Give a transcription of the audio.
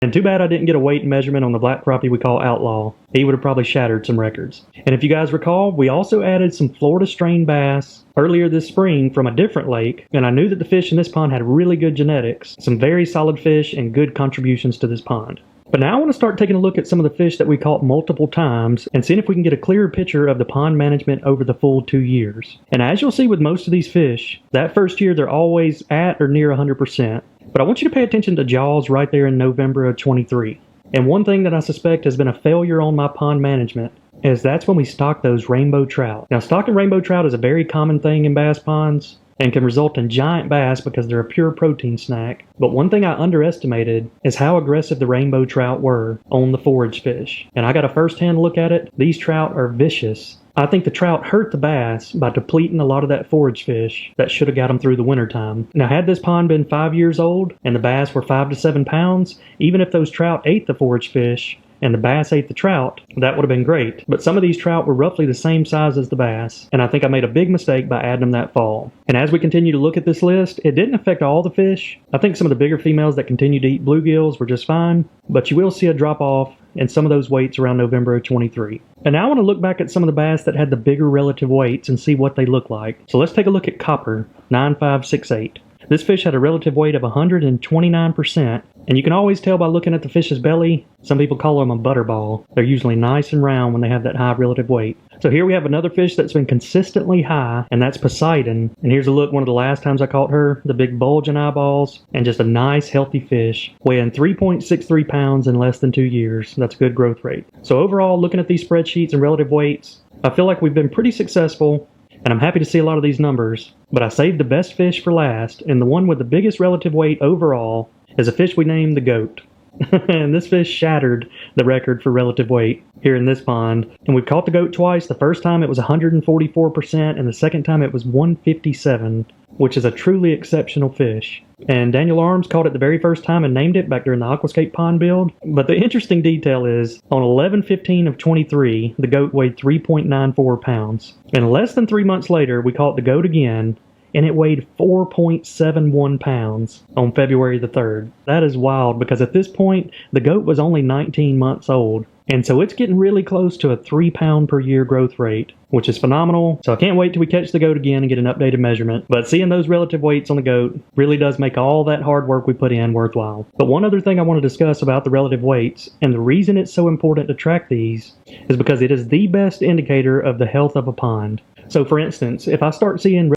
And too bad I didn't get a weight and measurement on the black crappie we call Outlaw. He would have probably shattered some records. And if you guys recall, we also added some Florida strain bass earlier this spring from a different lake, and I knew that the fish in this pond had really good genetics, some very solid fish, and good contributions to this pond. But now I want to start taking a look at some of the fish that we caught multiple times and seeing if we can get a clearer picture of the pond management over the full 2 years. And as you'll see with most of these fish, that first year they're always at or near 100%. But I want you to pay attention to jaws right there in November of 23. And one thing that I suspect has been a failure on my pond management is that's when we stock those rainbow trout. Now, stocking rainbow trout is a very common thing in bass ponds and can result in giant bass because they're a pure protein snack. But one thing I underestimated is how aggressive the rainbow trout were on the forage fish. And I got a first-hand look at it. These trout are vicious. I think the trout hurt the bass by depleting a lot of that forage fish that should have got them through the wintertime. Now, had this pond been 5 years old and the bass were 5 to 7 pounds, even if those trout ate the forage fish and the bass ate the trout, that would have been great. But some of these trout were roughly the same size as the bass, and I think I made a big mistake by adding them that fall. And as we continue to look at this list, it didn't affect all the fish. I think some of the bigger females that continue to eat bluegills were just fine, but you will see a drop off in some of those weights around November of 23. And now I want to look back at some of the bass that had the bigger relative weights and see what they look like. So let's take a look at Copper, 9568. This fish had a relative weight of 129%, and you can always tell by looking at the fish's belly. Some people call them a butterball. They're usually nice and round when they have that high relative weight. So here we have another fish that's been consistently high, and that's Poseidon. And here's a look one of the last times I caught her, the big bulging eyeballs, and just a nice healthy fish, weighing 3.63 pounds in less than 2 years. That's a good growth rate. So overall, looking at these spreadsheets and relative weights, I feel like we've been pretty successful, and I'm happy to see a lot of these numbers. But I saved the best fish for last, and the one with the biggest relative weight overall is a fish we named the goat. And this fish shattered the record for relative weight here in this pond. And we've caught the goat twice. The first time it was 144%, and the second time it was 157, which is a truly exceptional fish. And Daniel Arms caught it the very first time and named it back during the Aquascape pond build. But the interesting detail is, on 11/15 of 23, the goat weighed 3.94 pounds. And less than 3 months later, we caught the goat again, and it weighed 4.71 pounds on February the 3rd. That is wild, because at this point, the goat was only 19 months old. And so it's getting really close to a 3 pound per year growth rate, which is phenomenal. So I can't wait till we catch the goat again and get an updated measurement. But seeing those relative weights on the goat really does make all that hard work we put in worthwhile. But one other thing I want to discuss about the relative weights, and the reason it's so important to track these, is because it is the best indicator of the health of a pond. So for instance, if I start seeing